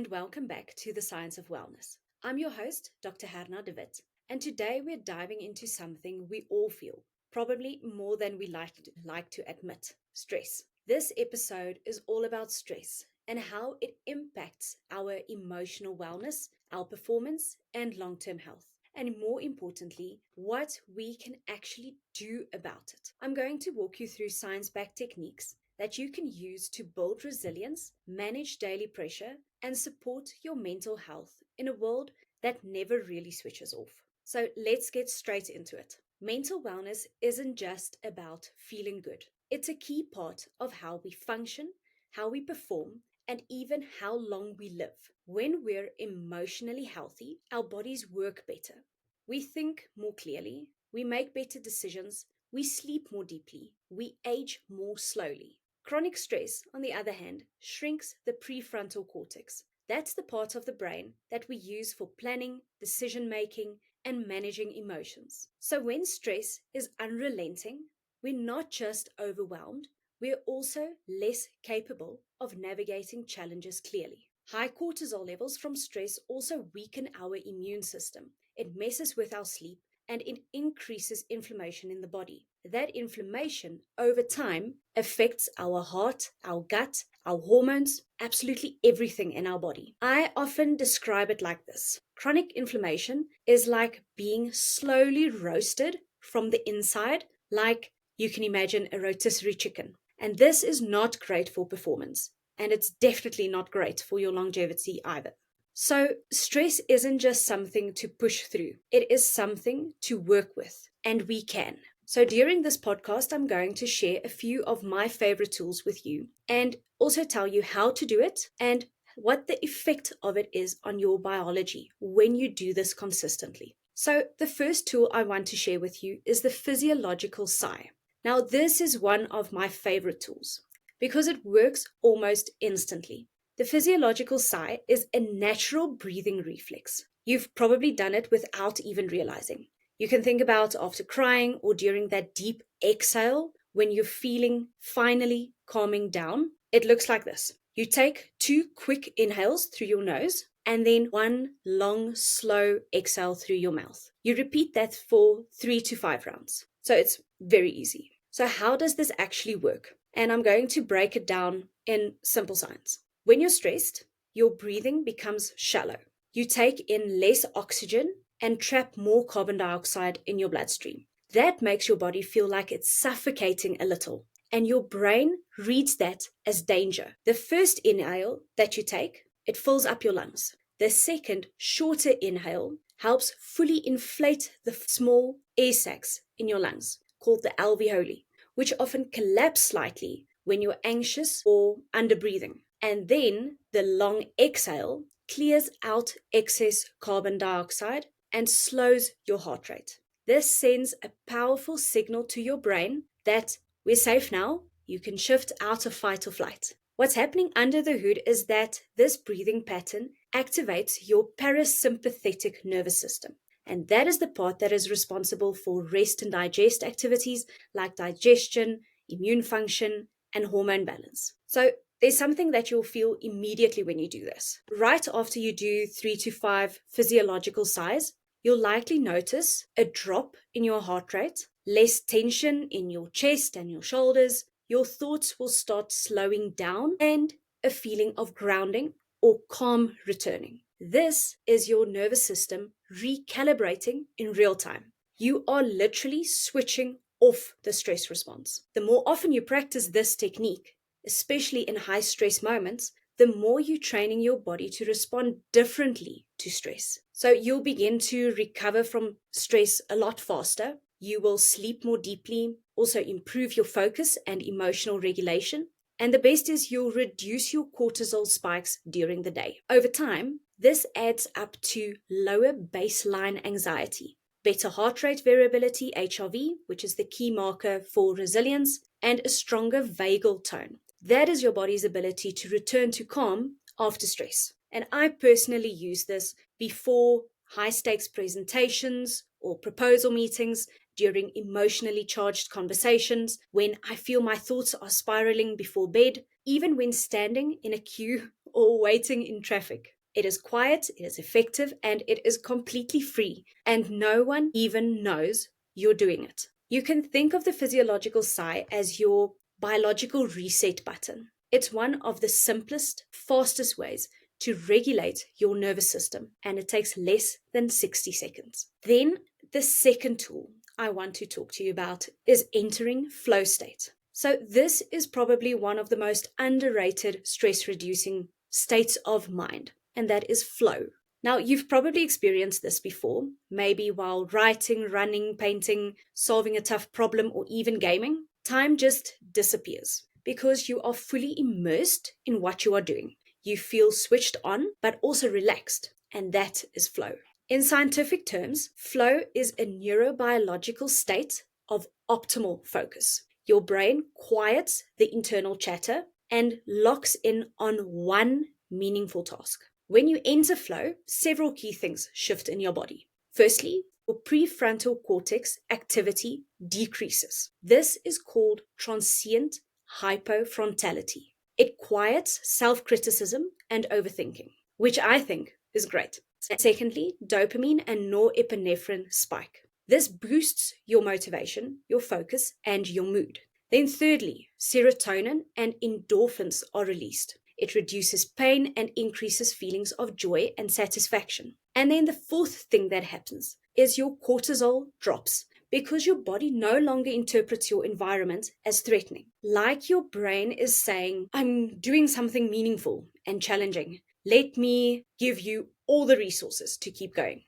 and welcome back to the Science of Wellness. I'm your host, Dr. Herna de Wit, and today we're diving into something we all feel, probably more than we like to admit: stress. This episode is all about stress and how it impacts our emotional wellness, our performance, and long term health. And more importantly, what we can actually do about it. I'm going to walk you through science backed techniques that you can use to build resilience, manage daily pressure, and support your mental health in a world that never really switches off. So let's get straight into it. Mental wellness isn't just about feeling good, it's a key part of how we function, how we perform, and even how long we live. When we're emotionally healthy, our bodies work better. We think more clearly, we make better decisions, we sleep more deeply, we age more slowly. Chronic stress, on the other hand, shrinks the prefrontal cortex. That's the part of the brain that we use for planning, decision making, and managing emotions. So when stress is unrelenting, we're not just overwhelmed, we're also less capable of navigating challenges clearly. High cortisol levels from stress also weaken our immune system. It messes with our sleep and it increases inflammation in the body. That inflammation over time affects our heart, our gut, our hormones, absolutely everything in our body. I often describe it like this: chronic inflammation is like being slowly roasted from the inside, like you can imagine a rotisserie chicken. And this is not great for performance. And it's definitely not great for your longevity either. So, stress isn't just something to push through, it is something to work with, and we can. So, during this podcast, I'm going to share a few of my favorite tools with you and also tell you how to do it and what the effect of it is on your biology when you do this consistently. So, the first tool I want to share with you is the physiological sigh. Now, this is one of my favorite tools because it works almost instantly. The physiological sigh is a natural breathing reflex. You've probably done it without even realizing. You can think about after crying or during that deep exhale when you're feeling finally calming down. It looks like this. You take 2 quick inhales through your nose and then 1 long, slow exhale through your mouth. You repeat that for 3 to 5 rounds. So it's very easy. So how does this actually work? And I'm going to break it down in simple science. When you're stressed, your breathing becomes shallow. You take in less oxygen and trap more carbon dioxide in your bloodstream. That makes your body feel like it's suffocating a little, and your brain reads that as danger. The first inhale that you take, it fills up your lungs. The second, shorter inhale helps fully inflate the small air sacs in your lungs, called the alveoli, which often collapse slightly when you're anxious or under breathing. And then the long exhale clears out excess carbon dioxide and slows your heart rate. This sends a powerful signal to your brain that we're safe now, you can shift out of fight or flight. What's happening under the hood is that this breathing pattern activates your parasympathetic nervous system. And that is the part that is responsible for rest and digest activities like digestion, immune function, and hormone balance. So there's something that you'll feel immediately when you do this. Right after you do 3 to 5 physiological sighs, you'll likely notice a drop in your heart rate, less tension in your chest and your shoulders. Your thoughts will start slowing down and a feeling of grounding or calm returning. This is your nervous system recalibrating in real time. You are literally switching off the stress response. The more often you practice this technique, especially in high stress moments, the more you're training your body to respond differently to stress. So you'll begin to recover from stress a lot faster. You will sleep more deeply, also improve your focus and emotional regulation. And the best is you'll reduce your cortisol spikes during the day. Over time, this adds up to lower baseline anxiety, better heart rate variability, HRV, which is the key marker for resilience, and a stronger vagal tone. That is your body's ability to return to calm after stress. And I personally use this before high stakes presentations or proposal meetings, during emotionally charged conversations, when I feel my thoughts are spiraling before bed, even when standing in a queue or waiting in traffic. It is quiet, it is effective, and it is completely free, and no one even knows you're doing it. You can think of the physiological sigh as your biological reset button. It's one of the simplest, fastest ways to regulate your nervous system, and it takes less than 60 seconds. Then, the second tool I want to talk to you about is entering flow state. So, this is probably one of the most underrated stress reducing states of mind, and that is flow. Now, you've probably experienced this before, maybe while writing, running, painting, solving a tough problem, or even gaming. Time just disappears because you are fully immersed in what you are doing. You feel switched on, but also relaxed, and that is flow. In scientific terms, flow is a neurobiological state of optimal focus. Your brain quiets the internal chatter and locks in on one meaningful task. When you enter flow, several key things shift in your body. Firstly, your prefrontal cortex activity decreases. This is called transient hypofrontality. It quiets self-criticism and overthinking, which I think is great. Secondly, dopamine and norepinephrine spike. This boosts your motivation, your focus, and your mood. Then thirdly, serotonin and endorphins are released. It reduces pain and increases feelings of joy and satisfaction. And then the fourth thing that happens is your cortisol drops because your body no longer interprets your environment as threatening. Like your brain is saying, I'm doing something meaningful and challenging. Let me give you all the resources to keep going.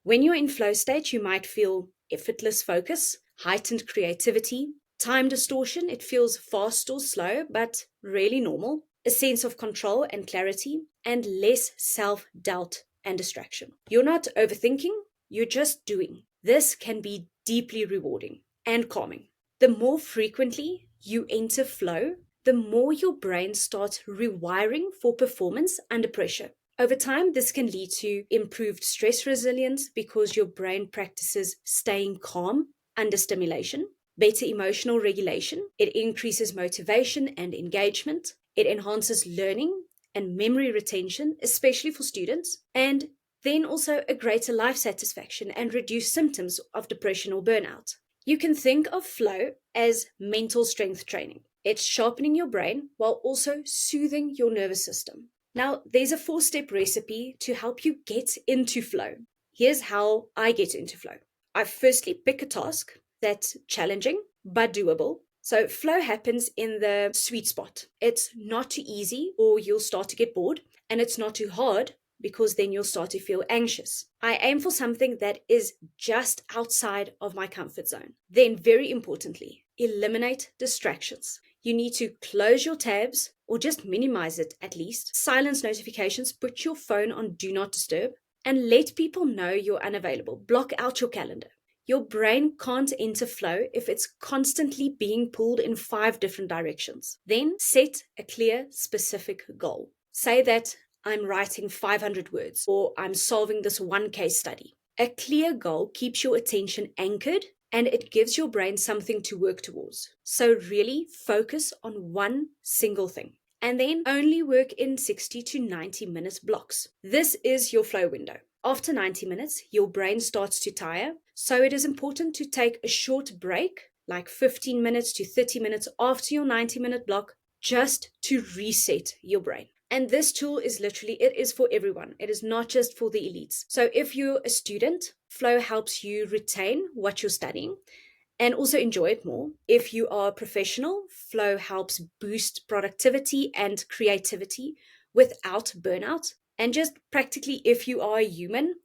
When you're in flow state, you might feel effortless focus, heightened creativity, time distortion. It feels fast or slow, but really normal. A sense of control and clarity, and less self-doubt and distraction. You're not overthinking, you're just doing. This can be deeply rewarding and calming. The more frequently you enter flow, the more your brain starts rewiring for performance under pressure. Over time, this can lead to improved stress resilience because your brain practices staying calm under stimulation, better emotional regulation. It increases motivation and engagement. It enhances learning and memory retention, especially for students, and then also a greater life satisfaction and reduced symptoms of depression or burnout. You can think of flow as mental strength training. It's sharpening your brain while also soothing your nervous system. Now, there's a 4-step recipe to help you get into flow. Here's how I get into flow. I firstly pick a task that's challenging but doable. So flow happens in the sweet spot. It's not too easy or you'll start to get bored, and it's not too hard because then you'll start to feel anxious. I aim for something that is just outside of my comfort zone. Then, very importantly, eliminate distractions. You need to close your tabs or just minimize it at least. Silence notifications, put your phone on do not disturb, and let people know you're unavailable. Block out your calendar. Your brain can't enter flow if it's constantly being pulled in 5 different directions. Then set a clear, specific goal. Say that I'm writing 500 words or I'm solving this one case study. A clear goal keeps your attention anchored and it gives your brain something to work towards. So really focus on one single thing. And then only work in 60 to 90 minutes blocks. This is your flow window. After 90 minutes, your brain starts to tire, so it is important to take a short break, like 15 minutes to 30 minutes after your 90-minute block, just to reset your brain. And this tool is it is for everyone. It is not just for the elites. So if you're a student, flow helps you retain what you're studying and also enjoy it more. If you are a professional, flow helps boost productivity and creativity without burnout. And just practically, if you are a human,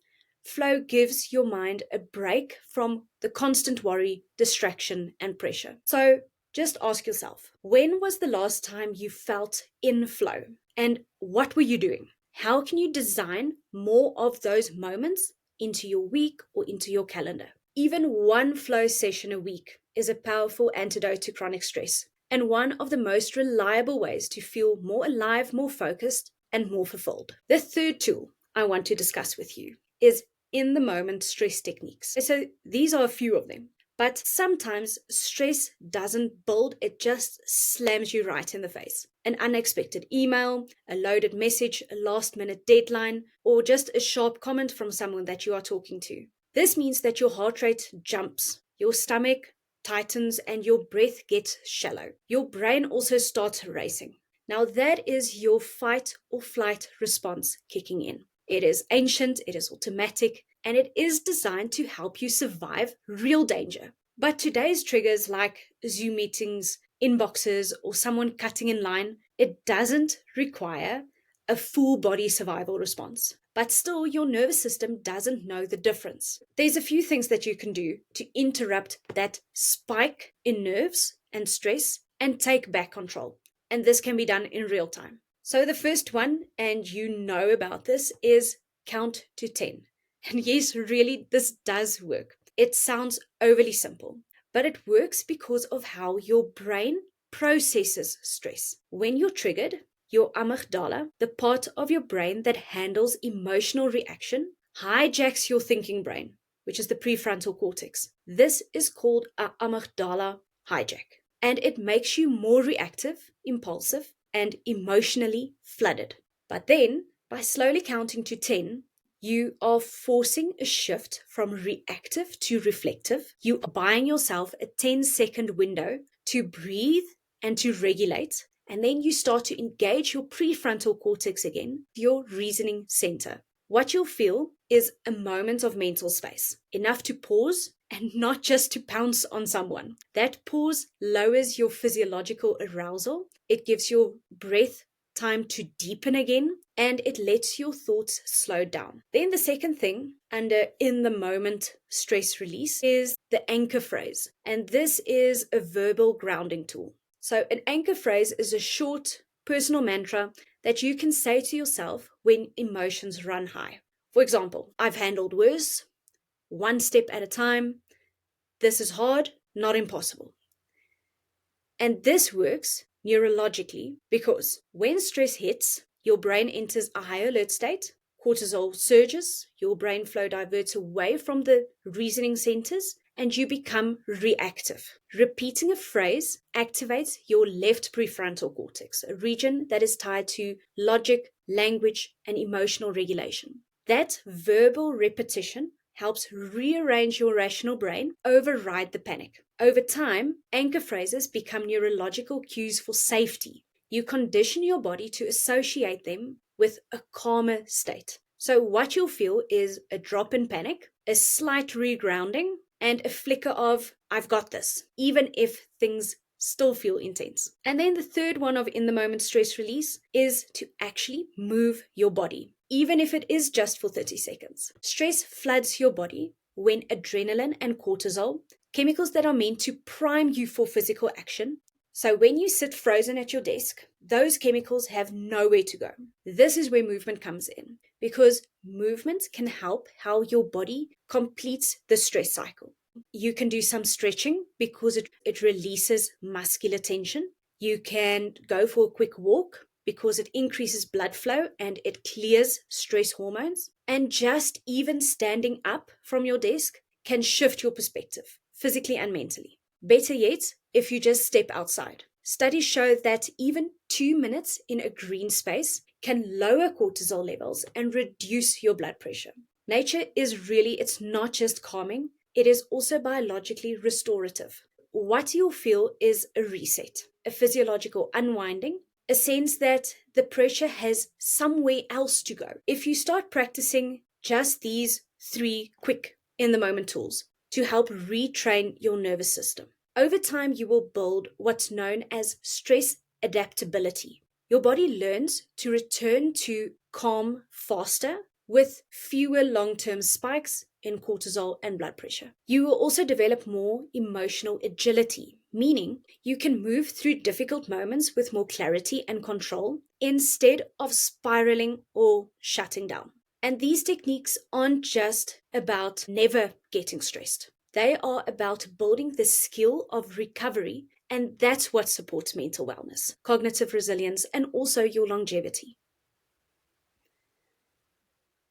flow gives your mind a break from the constant worry, distraction, and pressure. So just ask yourself, when was the last time you felt in flow? And what were you doing? How can you design more of those moments into your week or into your calendar? Even one flow session a week is a powerful antidote to chronic stress and one of the most reliable ways to feel more alive, more focused, and more fulfilled. The third tool I want to discuss with you is in-the-moment stress techniques. So these are a few of them. But sometimes stress doesn't build, it just slams you right in the face. An unexpected email, a loaded message, a last minute deadline, or just a sharp comment from someone that you are talking to. This means that your heart rate jumps, your stomach tightens, and your breath gets shallow. Your brain also starts racing. Now, that is your fight or flight response kicking in. It is ancient, it is automatic, and it is designed to help you survive real danger. But today's triggers, like Zoom meetings, inboxes, or someone cutting in line, it doesn't require a full body survival response. But still, your nervous system doesn't know the difference. There's a few things that you can do to interrupt that spike in nerves and stress and take back control. And this can be done in real time. So the first one, and you know about this, is count to 10. And yes, really, this does work. It sounds overly simple, but it works because of how your brain processes stress. When you're triggered, your amygdala, the part of your brain that handles emotional reaction, hijacks your thinking brain, which is the prefrontal cortex. This is called a amygdala hijack, and it makes you more reactive, impulsive, and emotionally flooded. But then, by slowly counting to 10, you are forcing a shift from reactive to reflective. You are buying yourself a 10-second window to breathe and to regulate. And then you start to engage your prefrontal cortex again, your reasoning center. What you'll feel is a moment of mental space, enough to pause and not just to pounce on someone. That pause lowers your physiological arousal. It gives your breath time to deepen again, and it lets your thoughts slow down. Then the second thing under in the moment stress release is the anchor phrase. And this is a verbal grounding tool. So an anchor phrase is a short personal mantra that you can say to yourself when emotions run high. For example, I've handled worse, one step at a time, this is hard, not impossible. And this works neurologically because when stress hits, your brain enters a high alert state, cortisol surges, your brain flow diverts away from the reasoning centers, and you become reactive. Repeating a phrase activates your left prefrontal cortex, a region that is tied to logic, language, and emotional regulation. That verbal repetition helps rearrange your rational brain, override the panic. Over time, anchor phrases become neurological cues for safety. You condition your body to associate them with a calmer state. So what you'll feel is a drop in panic, a slight regrounding, and a flicker of, I've got this, even if things still feel intense. And then the third one of in the moment stress release is to actually move your body, even if it is just for 30 seconds. Stress floods your body when adrenaline and cortisol, chemicals that are meant to prime you for physical action. So when you sit frozen at your desk, those chemicals have nowhere to go. This is where movement comes in, because movement can help how your body completes the stress cycle. You can do some stretching because it releases muscular tension. You can go for a quick walk because it increases blood flow and it clears stress hormones. And just even standing up from your desk can shift your perspective, physically and mentally. Better yet, if you just step outside. Studies show that even 2 minutes in a green space can lower cortisol levels and reduce your blood pressure. Nature is really, it's not just calming, it is also biologically restorative. What you'll feel is a reset, a physiological unwinding, a sense that the pressure has somewhere else to go. If you start practicing just these 3 quick in-the-moment tools to help retrain your nervous system, over time you will build what's known as stress adaptability. Your body learns to return to calm faster with fewer long-term spikes in cortisol and blood pressure. You will also develop more emotional agility, meaning you can move through difficult moments with more clarity and control instead of spiraling or shutting down. And these techniques aren't just about never getting stressed. They are about building the skill of recovery, and that's what supports mental wellness, cognitive resilience, and also your longevity.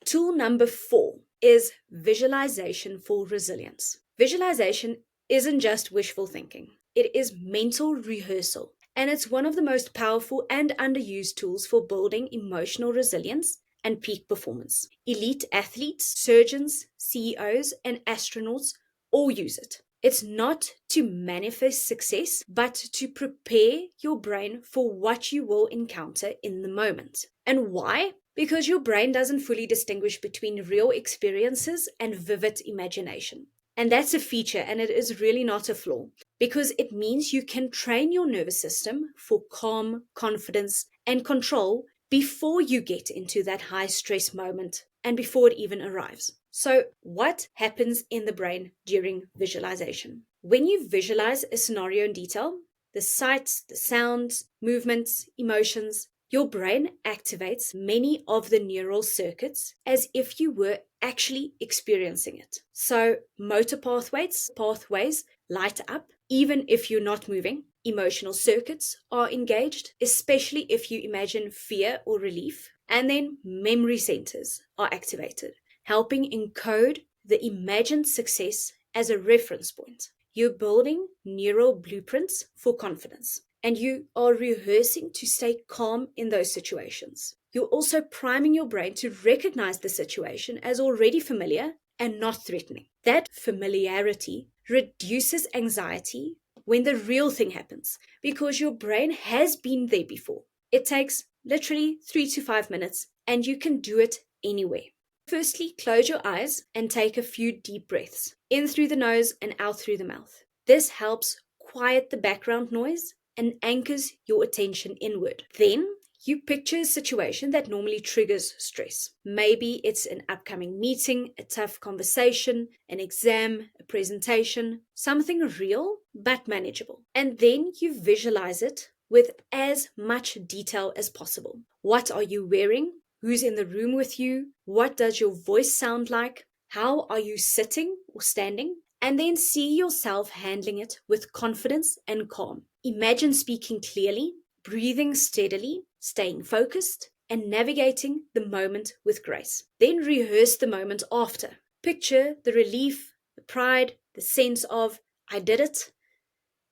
Tool number 4 is visualization for resilience. Visualization isn't just wishful thinking, it is mental rehearsal. And it's one of the most powerful and underused tools for building emotional resilience and peak performance. Elite athletes, surgeons, CEOs, and astronauts all use it. It's not to manifest success, but to prepare your brain for what you will encounter in the moment. And why? Because your brain doesn't fully distinguish between real experiences and vivid imagination. And that's a feature, and it is really not a flaw, because it means you can train your nervous system for calm, confidence, and control before you get into that high stress moment and before it even arrives. So, what happens in the brain during visualization? When you visualize a scenario in detail, the sights, the sounds, movements, emotions, your brain activates many of the neural circuits as if you were actually experiencing it. So motor pathways light up even if you're not moving. Emotional circuits are engaged, especially if you imagine fear or relief. And then memory centers are activated, helping encode the imagined success as a reference point. You're building neural blueprints for confidence, and you are rehearsing to stay calm in those situations. You're also priming your brain to recognize the situation as already familiar and not threatening. That familiarity reduces anxiety when the real thing happens because your brain has been there before. It takes literally 3 to 5 minutes, and you can do it anywhere. Firstly, close your eyes and take a few deep breaths, in through the nose and out through the mouth. This helps quiet the background noise and anchors your attention inward. Then you picture a situation that normally triggers stress. Maybe it's an upcoming meeting, a tough conversation, an exam, a presentation, something real but manageable. And then you visualize it with as much detail as possible. What are you wearing? Who's in the room with you? What does your voice sound like? How are you sitting or standing? And then see yourself handling it with confidence and calm. Imagine speaking clearly, breathing steadily, staying focused, and navigating the moment with grace. Then rehearse the moment after. Picture the relief, the pride, the sense of, I did it.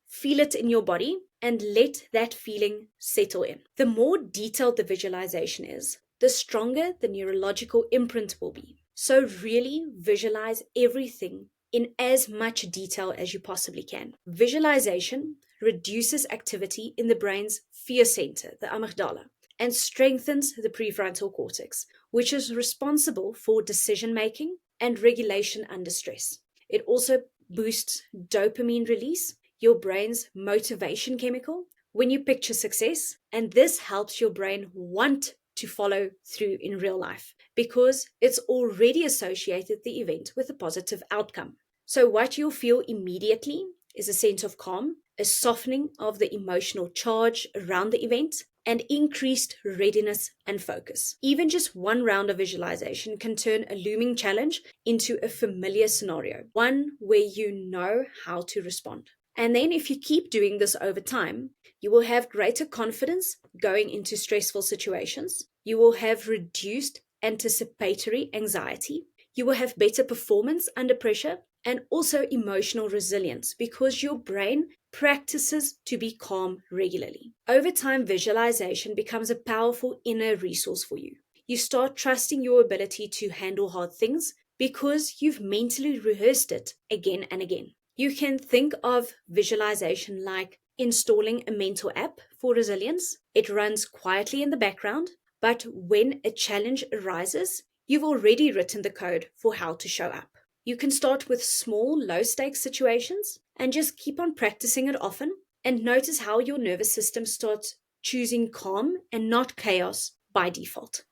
Feel it in your body and let that feeling settle in. The more detailed the visualization is, the stronger the neurological imprint will be. So really visualize everything in as much detail as you possibly can. Visualization reduces activity in the brain's fear center, the amygdala, and strengthens the prefrontal cortex, which is responsible for decision making and regulation under stress. It also boosts dopamine release, your brain's motivation chemical, when you picture success, and this helps your brain want to follow through in real life because it's already associated the event with a positive outcome. So what you'll feel immediately is a sense of calm, a softening of the emotional charge around the event, and increased readiness and focus. Even just one round of visualization can turn a looming challenge into a familiar scenario, one where you know how to respond. And then if you keep doing this over time, you will have greater confidence going into stressful situations. You will have reduced anticipatory anxiety. You will have better performance under pressure and also emotional resilience because your brain practices to be calm regularly. Over time, visualization becomes a powerful inner resource for you. You start trusting your ability to handle hard things because you've mentally rehearsed it again and again. You can think of visualization like installing a mental app for resilience. It runs quietly in the background, but when a challenge arises, you've already written the code for how to show up. You can start with small, low-stakes situations and just keep on practicing it often and notice how your nervous system starts choosing calm and not chaos by default.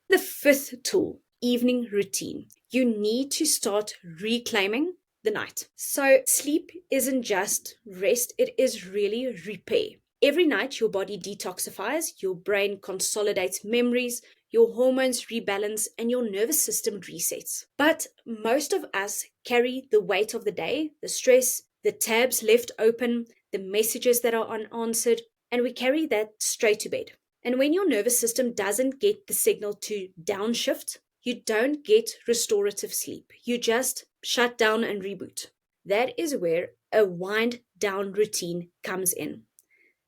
The fifth tool, evening routine. You need to start reclaiming the night. So sleep isn't just rest, it is really repair. Every night your body detoxifies, your brain consolidates memories, your hormones rebalance, and your nervous system resets. But most of us carry the weight of the day, the stress, the tabs left open, the messages that are unanswered, and we carry that straight to bed. And when your nervous system doesn't get the signal to downshift, you don't get restorative sleep. You just shut down and reboot. That is where a wind down routine comes in.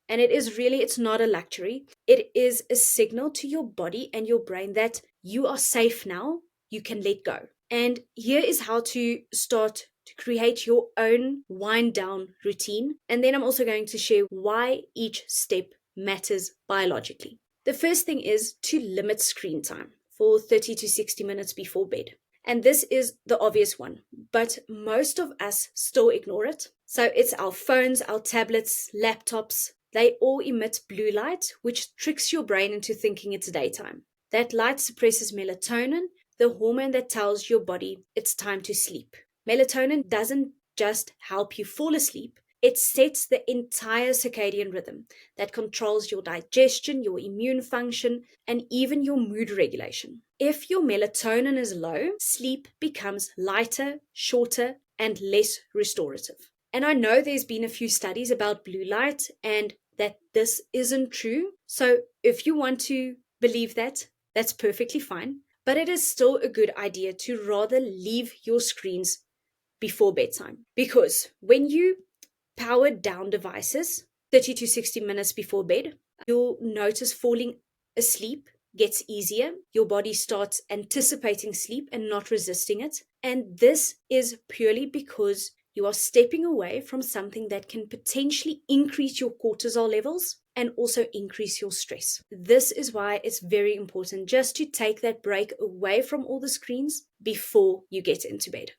And it's not a luxury. It is a signal to your body and your brain that you are safe now. You can let go. And here is how to start to create your own wind down routine. And then I'm also going to share why each step matters biologically. The first thing is to limit screen time for 30 to 60 minutes before bed. And this is the obvious one, but most of us still ignore it. So it's our phones, our tablets, laptops. They all emit blue light, which tricks your brain into thinking it's daytime. That light suppresses melatonin, the hormone that tells your body it's time to sleep. Melatonin doesn't just help you fall asleep, it sets the entire circadian rhythm that controls your digestion, your immune function, and even your mood regulation. If your melatonin is low, sleep becomes lighter, shorter, and less restorative. And I know there's been a few studies about blue light and that this isn't true. So if you want to believe that, that's perfectly fine. But it is still a good idea to rather leave your screens before bedtime. Because when you power down devices 30 to 60 minutes before bed, you'll notice falling asleep gets easier. Your body starts anticipating sleep and not resisting it. And this is purely because you are stepping away from something that can potentially increase your cortisol levels and also increase your stress. This is why it's very important just to take that break away from all the screens before you get into bed.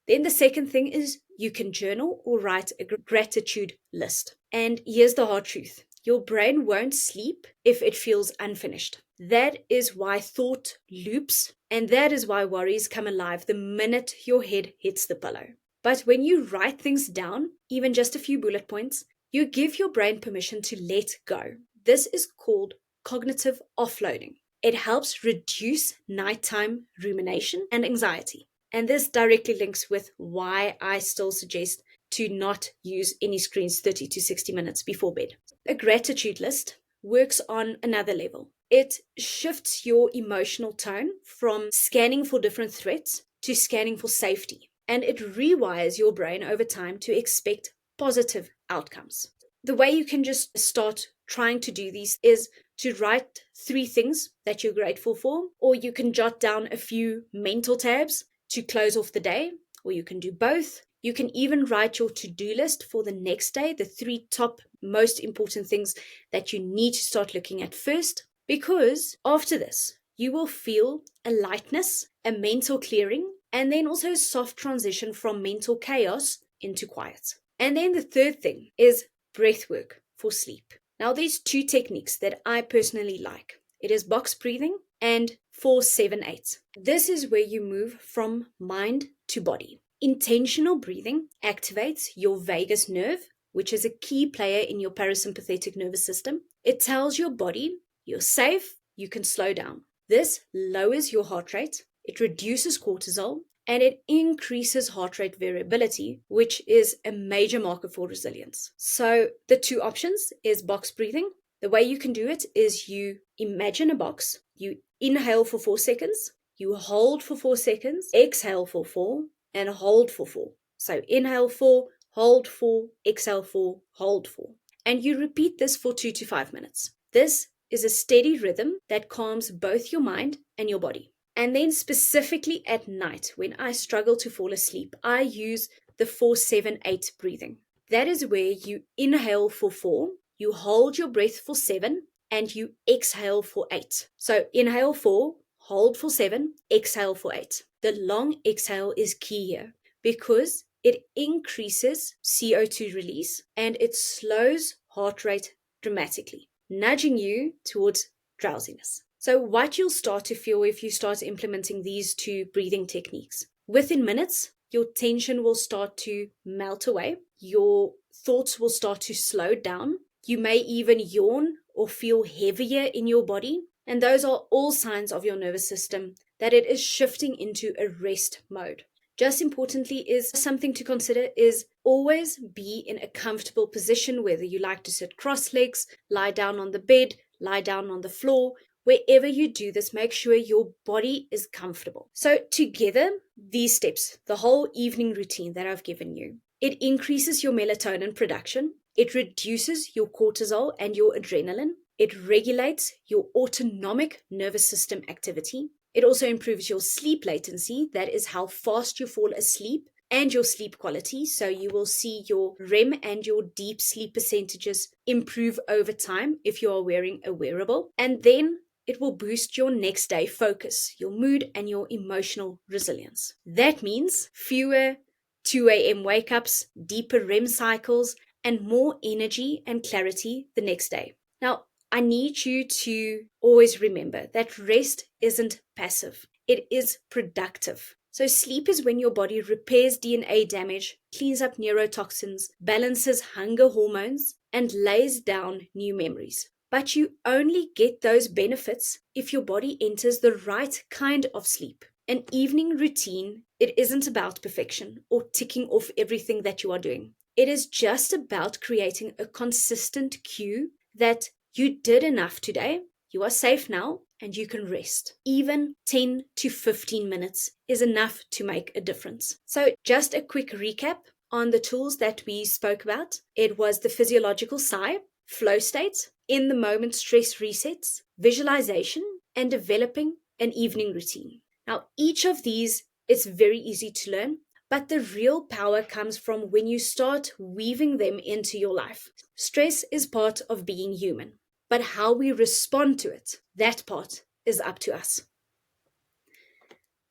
Then the second thing is you can journal or write a gratitude list. And here's the hard truth. Your brain won't sleep if it feels unfinished. That is why thought loops, and that is why worries come alive the minute your head hits the pillow. But when you write things down, even just a few bullet points, you give your brain permission to let go. This is called cognitive offloading. It helps reduce nighttime rumination and anxiety. And this directly links with why I still suggest to not use any screens 30 to 60 minutes before bed. A gratitude list works on another level. It shifts your emotional tone from scanning for different threats to scanning for safety. And it rewires your brain over time to expect positive outcomes. The way you can just start trying to do these is to write 3 things that you're grateful for, or you can jot down a few mental tabs to close off the day, or you can do both. You can even write your to-do list for the next day, the 3 top most important things that you need to start looking at first, because after this, you will feel a lightness, a mental clearing, and then also a soft transition from mental chaos into quiet. And then the third thing is breath work for sleep. Now, there's 2 techniques that I personally like. It is box breathing and 4-7-8. This is where you move from mind to body. Intentional breathing activates your vagus nerve, which is a key player in your parasympathetic nervous system. It tells your body you're safe, you can slow down. This lowers your heart rate, it reduces cortisol, and it increases heart rate variability, which is a major marker for resilience. So the 2 options is box breathing. The way you can do it is you imagine a box, you inhale for 4 seconds, you hold for 4 seconds, exhale for 4, and hold for 4. So inhale 4, hold 4, exhale 4, hold 4. And you repeat this for 2 to 5 minutes. This is a steady rhythm that calms both your mind and your body. And then specifically at night, when I struggle to fall asleep, I use the 4-7-8 breathing. That is where you inhale for 4, you hold your breath for 7, and you exhale for 8. So inhale 4, hold for 7, exhale for 8. The long exhale is key here because it increases CO2 release and it slows heart rate dramatically, nudging you towards drowsiness. So what you'll start to feel if you start implementing these 2 breathing techniques, within minutes, your tension will start to melt away. Your thoughts will start to slow down. You may even yawn or feel heavier in your body. And those are all signs of your nervous system that it is shifting into a rest mode. Just importantly is something to consider is always be in a comfortable position, whether you like to sit cross legs, lie down on the bed, lie down on the floor. Wherever you do this, make sure your body is comfortable. So together, these steps, the whole evening routine that I've given you, it increases your melatonin production, it reduces your cortisol and your adrenaline, it regulates your autonomic nervous system activity, it also improves your sleep latency, that is how fast you fall asleep, and your sleep quality. So you will see your REM and your deep sleep percentages improve over time if you are wearing a wearable. And then it will boost your next day focus, your mood, and your emotional resilience. That means fewer 2 a.m. wake ups, deeper REM cycles, and more energy and clarity the next day. Now, I need you to always remember that rest isn't passive, it is productive. So sleep is when your body repairs DNA damage, cleans up neurotoxins, balances hunger hormones, and lays down new memories. But you only get those benefits if your body enters the right kind of sleep. An evening routine, it isn't about perfection or ticking off everything that you are doing. It is just about creating a consistent cue that you did enough today, you are safe now, and you can rest. Even 10 to 15 minutes is enough to make a difference. So just a quick recap on the tools that we spoke about. It was the physiological sigh, flow state, in the moment stress resets, visualization, and developing an evening routine. Now, each of these is very easy to learn, but the real power comes from when you start weaving them into your life. Stress is part of being human, but how we respond to it, that part is up to us.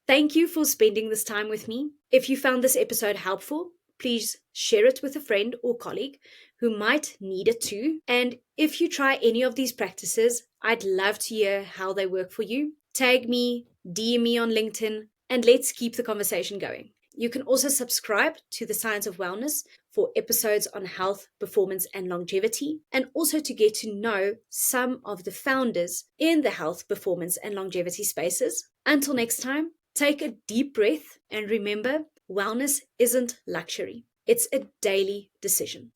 Thank you for spending this time with me. If you found this episode helpful, please share it with a friend or colleague who might need it too. And if you try any of these practices, I'd love to hear how they work for you. Tag me, DM me on LinkedIn, and let's keep the conversation going. You can also subscribe to The Science of Wellness for episodes on health, performance, and longevity, and also to get to know some of the founders in the health, performance, and longevity spaces. Until next time, take a deep breath and remember, wellness isn't luxury. It's a daily decision.